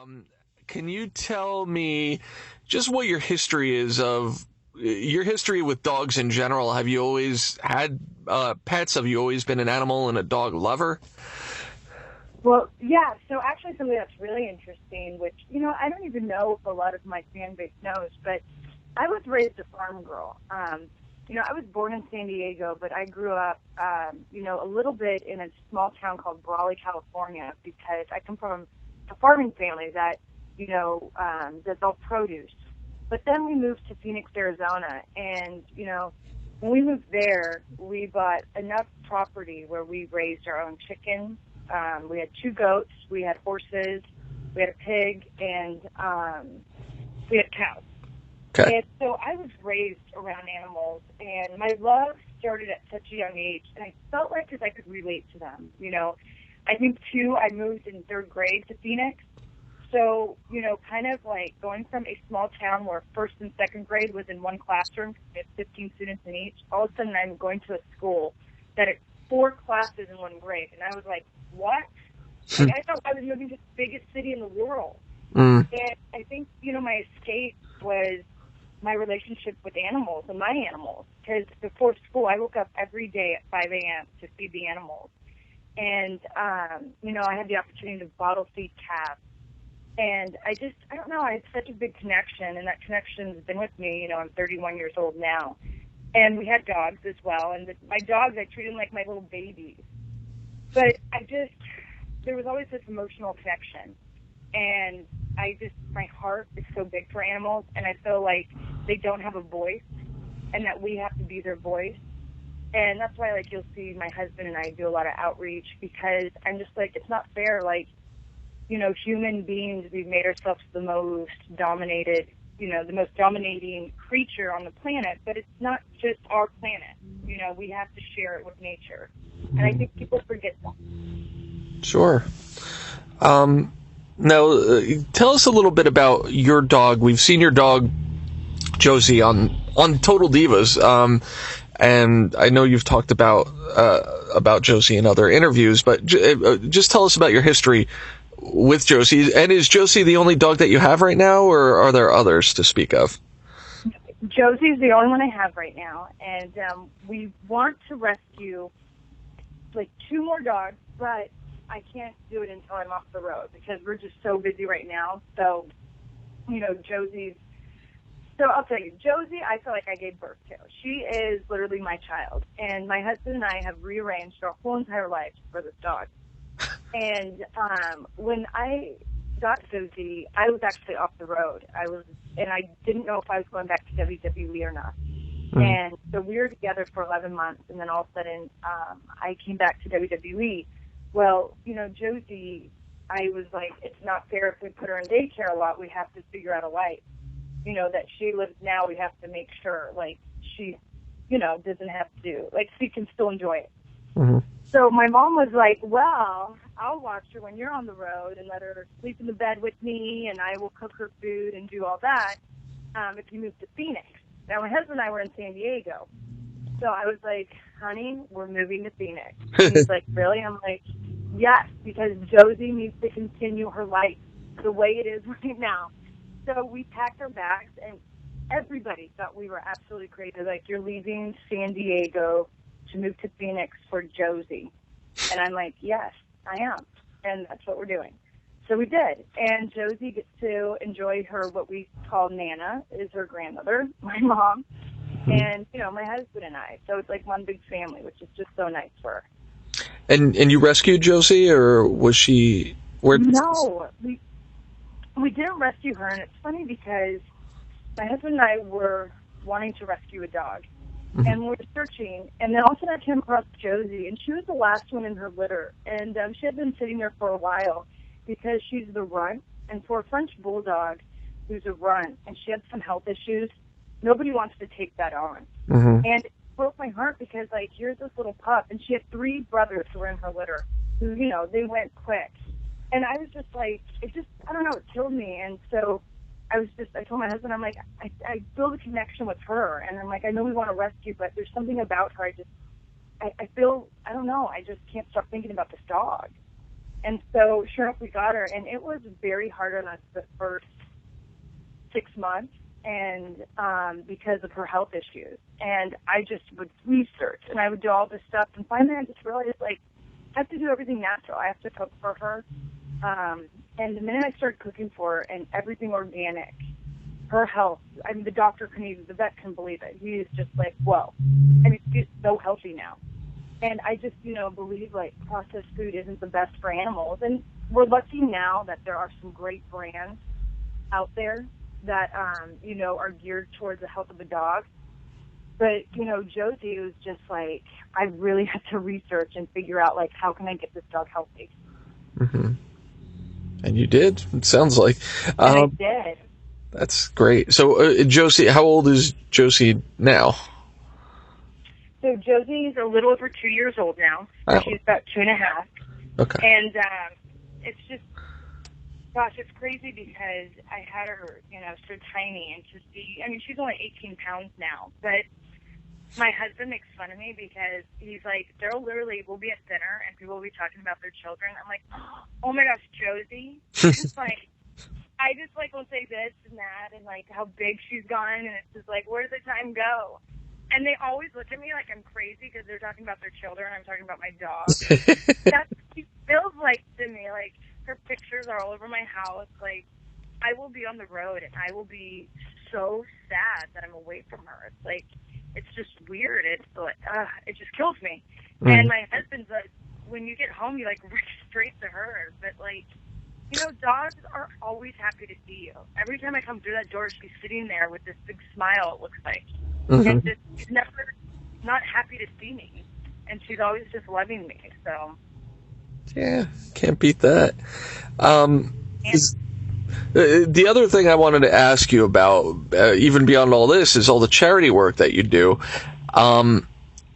Um, can you tell me just what your history is of your history with dogs in general? Have you always had pets? Have you always been an animal and a dog lover? Well, yeah, so actually something that's really interesting, which, I don't even know if a lot of my fan base knows, but I was raised a farm girl. I was born in San Diego, but I grew up, a little bit in a small town called Brawley, California, because I come from a farming family that, does all produce. But then we moved to Phoenix, Arizona, and, when we moved there, we bought enough property where we raised our own chickens. We had 2 goats, we had horses, we had a pig, and we had cows. Okay. And so I was raised around animals, and my love started at such a young age, and I felt like I could relate to them. I think, too, I moved in 3rd grade to Phoenix. So, kind of like going from a small town where 1st and 2nd grade was in one classroom, we had 15 students in each, all of a sudden I'm going to a school that had 4 classes in one grade. And I was like, what? Like, I thought I was moving to the biggest city in the world. Mm. And I think, my escape was my relationship with animals and my animals. Because before school, I woke up every day at 5 a.m. to feed the animals. And, I had the opportunity to bottle feed calves. And I don't know, I had such a big connection, and that connection has been with me. I'm 31 years old now. And we had dogs as well. And my dogs, I treated them like my little babies. But there was always this emotional connection. And my heart is so big for animals, and I feel like they don't have a voice, and that we have to be their voice. And that's why, you'll see my husband and I do a lot of outreach, because I'm just like, it's not fair. Human beings, we've made ourselves the most dominated, the most dominating creature on the planet, but it's not just our planet. We have to share it with nature. And I think people forget that. Sure. Now, tell us a little bit about your dog. We've seen your dog, Josie, on Total Divas, and I know you've talked about Josie in other interviews, but just tell us about your history with Josie. And is Josie the only dog that you have right now, or are there others to speak of? Josie's the only one I have right now, and we want to rescue 2 more dogs, but I can't do it until I'm off the road, because we're just so busy right now. So, Josie's. So I'll tell you, Josie, I feel like I gave birth to. She is literally my child, and my husband and I have rearranged our whole entire lives for this dog. And when I got Josie, I was actually off the road. And I didn't know if I was going back to WWE or not. Mm-hmm. And so we were together for 11 months, and then all of a sudden, I came back to WWE. Well, Josie, I was like, it's not fair if we put her in daycare a lot. We have to figure out a life. That she lives now, we have to make sure, she, doesn't have to, she can still enjoy it. Mm-hmm. So my mom was like, well, I'll watch her when you're on the road and let her sleep in the bed with me, and I will cook her food and do all that if you move to Phoenix. Now, my husband and I were in San Diego. So I was like, honey, we're moving to Phoenix. And he's like, really? I'm like, yes, because Josie needs to continue her life the way it is right now. So we packed our bags, and everybody thought we were absolutely crazy. Like, you're leaving San Diego to move to Phoenix for Josie. And I'm like, yes, I am. And that's what we're doing. So we did. And Josie gets to enjoy her, what we call Nana, is her grandmother, my mom, and, my husband and I. So it's like one big family, which is just so nice for her. And you rescued Josie, or was she... No, we didn't rescue her, and it's funny because my husband and I were wanting to rescue a dog, and we were searching, and then all of a sudden I came across Josie, and she was the last one in her litter, and she had been sitting there for a while because she's the runt, and for a French bulldog who's a runt, and she had some health issues, nobody wants to take that on. Mm-hmm. And it broke my heart because, here's this little pup, and she had 3 brothers who were in her litter who, they went quick. And I was just like, I don't know, it killed me. And so I told my husband, I'm like, I feel the connection with her. And I'm like, I know we want to rescue, but there's something about her. I feel, I don't know, I just can't stop thinking about this dog. And so, sure enough, we got her, and it was very hard on us the first 6 months, and because of her health issues. And I just would research, and I would do all this stuff, and finally I just realized, like, I have to do everything natural. I have to cook for her. And the minute I started cooking for her and everything organic, her health, I mean, the doctor couldn't even, the vet couldn't believe it. He was just like, whoa. I mean, she's so healthy now. And I just, believe, like, processed food isn't the best for animals. And we're lucky now that there are some great brands out there that, are geared towards the health of the dog. But, Josie was just like, I really had to research and figure out, like, how can I get this dog healthy? Mm-hmm. And you did, it sounds like. And I did. That's great. So, Josie, how old is Josie now? So Josie's a little over 2 years old now. Oh. She's about 2.5. Okay. And it's just, gosh, it's crazy because I had her, so tiny, and to see, I mean, she's only 18 pounds now, but my husband makes fun of me because he's like, we'll be at dinner and people will be talking about their children. I'm like, oh my gosh, Josie. It's like, I just will say this and that and like how big she's gotten, and it's just like, where did the time go? And they always look at me like I'm crazy because they're talking about their children. I'm talking about my dog. That's what she feels like to me. Like, her pictures are all over my house. Like, I will be on the road and I will be so sad that I'm away from her. It's like, it's just weird. It's like, it just kills me. And my husband's like, when you get home, you like reach straight to her. But like, dogs are always happy to see you. Every time I come through that door, she's sitting there with this big smile, it looks like. Mm-hmm. And she's never not happy to see me. And she's always just loving me. So, yeah, can't beat that. The other thing I wanted to ask you about, even beyond all this, is all the charity work that you do. And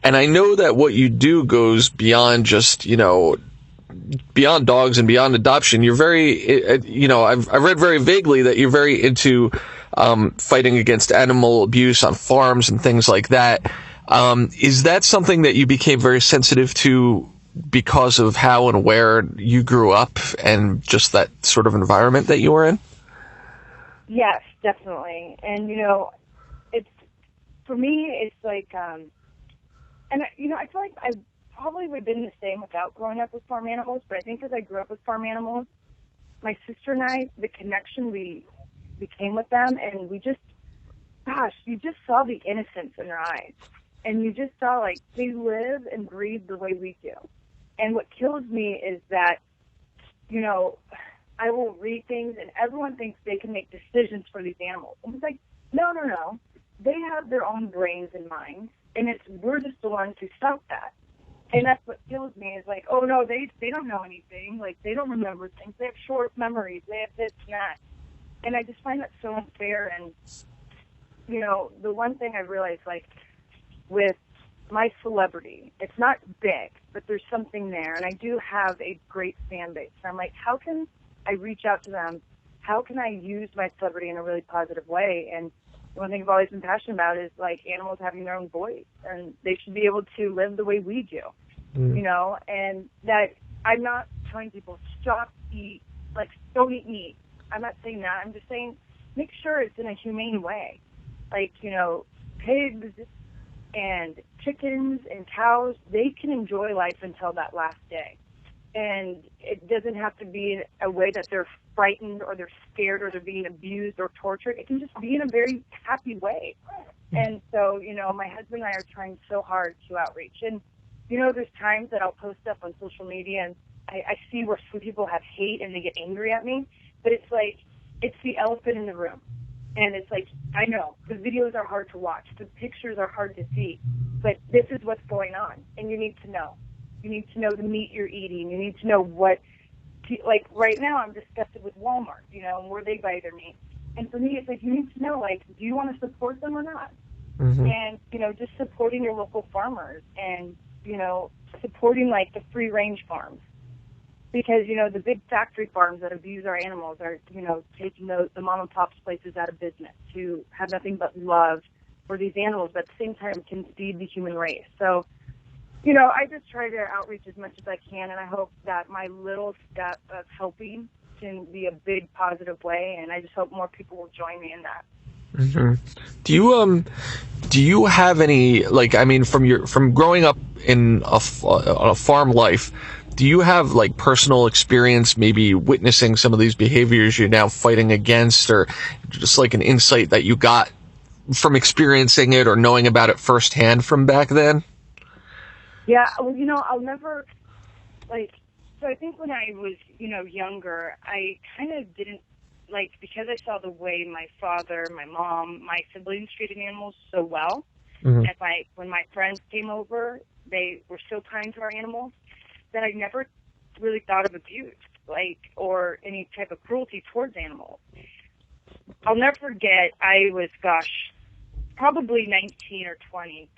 I know that what you do goes beyond just, beyond dogs and beyond adoption. You're very, I've read very vaguely that you're very into fighting against animal abuse on farms and things like that. Is that something that you became very sensitive to because of how and where you grew up and just that sort of environment that you were in? Yes, definitely. And, it's, for me, it's like, and, I feel like I probably would have been the same without growing up with farm animals, but I think as I grew up with farm animals, my sister and I, the connection we became with them, and we just, gosh, you just saw the innocence in their eyes. And you just saw, like, they live and breathe the way we do. And what kills me is that, I will read things and everyone thinks they can make decisions for these animals. And it's like, no. They have their own brains and minds, and we're just the ones who stop that. And that's what kills me is like, oh no, they don't know anything. Like, they don't remember things. They have short memories. They have this and that. And I just find that so unfair. And, the one thing I realized, like, with my celebrity, it's not big, but there's something there. And I do have a great fan base. And I'm like, how can I reach out to them? How can I use my celebrity in a really positive way? And the one thing I've always been passionate about is, like, animals having their own voice. And they should be able to live the way we do, and that I'm not telling people, don't eat meat. I'm not saying that. I'm just saying make sure it's in a humane way. Like, pigs and chickens and cows, they can enjoy life until that last day. And it doesn't have to be in a way that they're frightened or they're scared or they're being abused or tortured. It can just be in a very happy way. And so, my husband and I are trying so hard to outreach. And, there's times that I'll post stuff on social media and I see where some people have hate and they get angry at me. But it's like, it's the elephant in the room. And it's like, I know, the videos are hard to watch. The pictures are hard to see. But this is what's going on. And you need to know. You need to know the meat you're eating. You need to know like, right now I'm disgusted with Walmart, and where they buy their meat. And for me, it's like, you need to know, like, do you want to support them or not? Mm-hmm. And, just supporting your local farmers and, supporting, like, the free-range farms. Because, the big factory farms that abuse our animals are, taking the mom-and-pop places out of business to have nothing but love for these animals, but at the same time can feed the human race. So, I just try to outreach as much as I can, and I hope that my little step of helping can be a big positive way, and I just hope more people will join me in that. Mm-hmm. Do you have any, like, I mean, from growing up in on a farm life, do you have like personal experience maybe witnessing some of these behaviors you're now fighting against, or just like an insight that you got from experiencing it or knowing about it firsthand from back then? Yeah, well, I'll never, so I think when I was, younger, I kind of didn't, because I saw the way my father, my mom, my siblings treated animals so well, Mm-hmm. and when my friends came over, they were so kind to our animals, that I never really thought of abuse, or any type of cruelty towards animals. I'll never forget, I was, probably 19 or 20,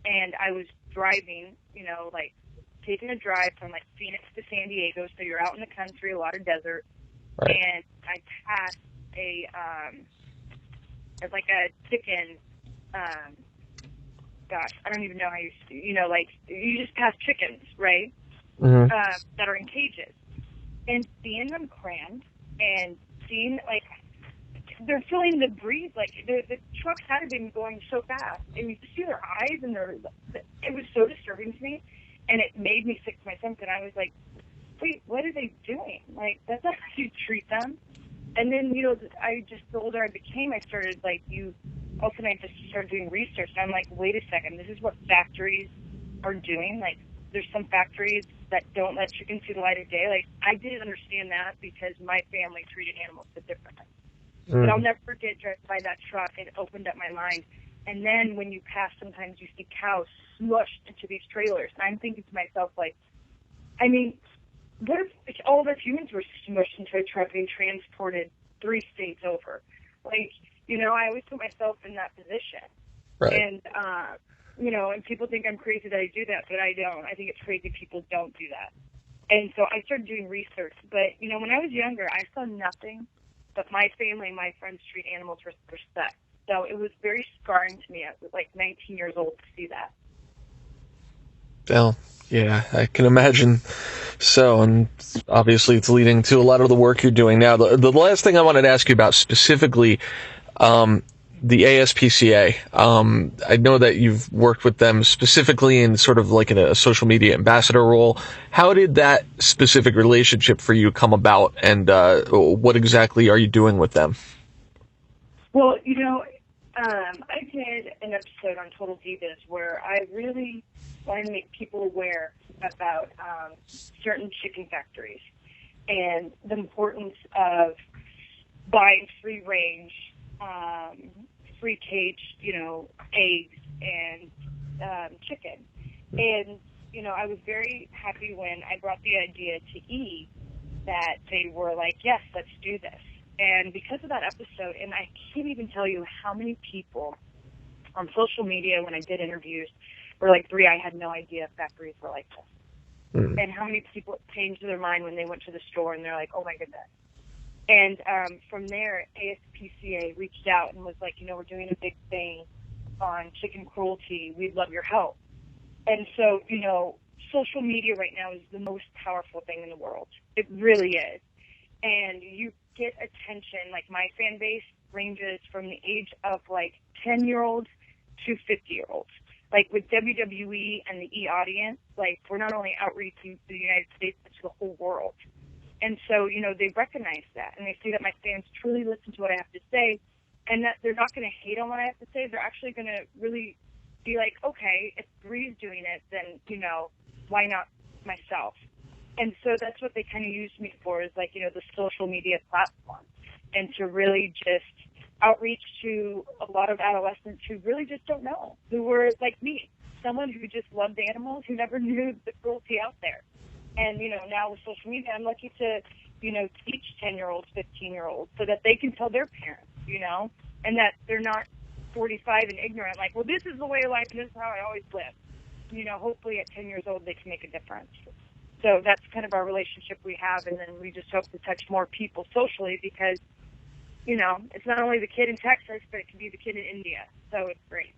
and I was driving, taking a drive from Phoenix to San Diego, so you're out in the country, a lot of desert, Right. and I passed a chicken. I don't even know how you just pass chickens, right? Mm-hmm. That are in cages, and seeing them crammed, and seeing they're filling the breeze, the trucks had been going so fast, and you could see their eyes, and it was so disturbing to me, and it made me sick to my stomach, and I was like, wait, what are they doing? That's not how you treat them. And then, I just, the older I became, I started, I just started doing research, and I'm like, wait a second, this is what factories are doing. There's some factories that don't let chickens see the light of day. I didn't understand that because my family treated animals so differently. But I'll never forget driving by that truck. It opened up my mind. And then when you pass, sometimes you see cows smushed into these trailers. And I'm thinking to myself, what if all of us humans were smushed into a truck being transported 3 states over? I always put myself in that position. Right. And, and people think I'm crazy that I do that, but I don't. I think it's crazy people don't do that. And so I started doing research. But, when I was younger, I saw nothing but my family and my friends treat animals with respect. So it was very scarring to me at 19 years old to see that. Well, yeah, I can imagine. So, and obviously it's leading to a lot of the work you're doing now. The last thing I wanted to ask you about specifically, the ASPCA. I know that you've worked with them specifically in sort of in a social media ambassador role. How did that specific relationship for you come about, and what exactly are you doing with them? Well, I did an episode on Total Divas where I really wanted to make people aware about certain chicken factories and the importance of buying free range, free cage, eggs and chicken. And, I was very happy when I brought the idea to E that they were like, yes, let's do this. And because of that episode, and I can't even tell you how many people on social media when I did interviews were like, BRIE, I had no idea factories were like this. Mm. And how many people changed their mind when they went to the store and they're like, oh my goodness. And from there, ASPCA reached out and was like, we're doing a big thing on chicken cruelty. We'd love your help. And so, social media right now is the most powerful thing in the world. It really is. And you get attention. My fan base ranges from the age of 10-year-olds to 50-year-olds. With WWE and the E audience, we're not only outreaching to the United States, but to the whole world. And so, they recognize that, and they see that my fans truly listen to what I have to say, and that they're not going to hate on what I have to say. They're actually going to really be like, okay, if BRIE's doing it, then, why not myself? And so that's what they kind of used me for, is the social media platform, and to really just outreach to a lot of adolescents who really just don't know, who were like me, someone who just loved animals, who never knew the cruelty out there. And, now with social media, I'm lucky to, teach 10-year-olds, 15-year-olds, so that they can tell their parents, and that they're not 45 and ignorant, well, this is the way of life and this is how I always live. Hopefully at 10 years old, they can make a difference. So that's kind of our relationship we have, and then we just hope to touch more people socially because, it's not only the kid in Texas, but it can be the kid in India. So it's great.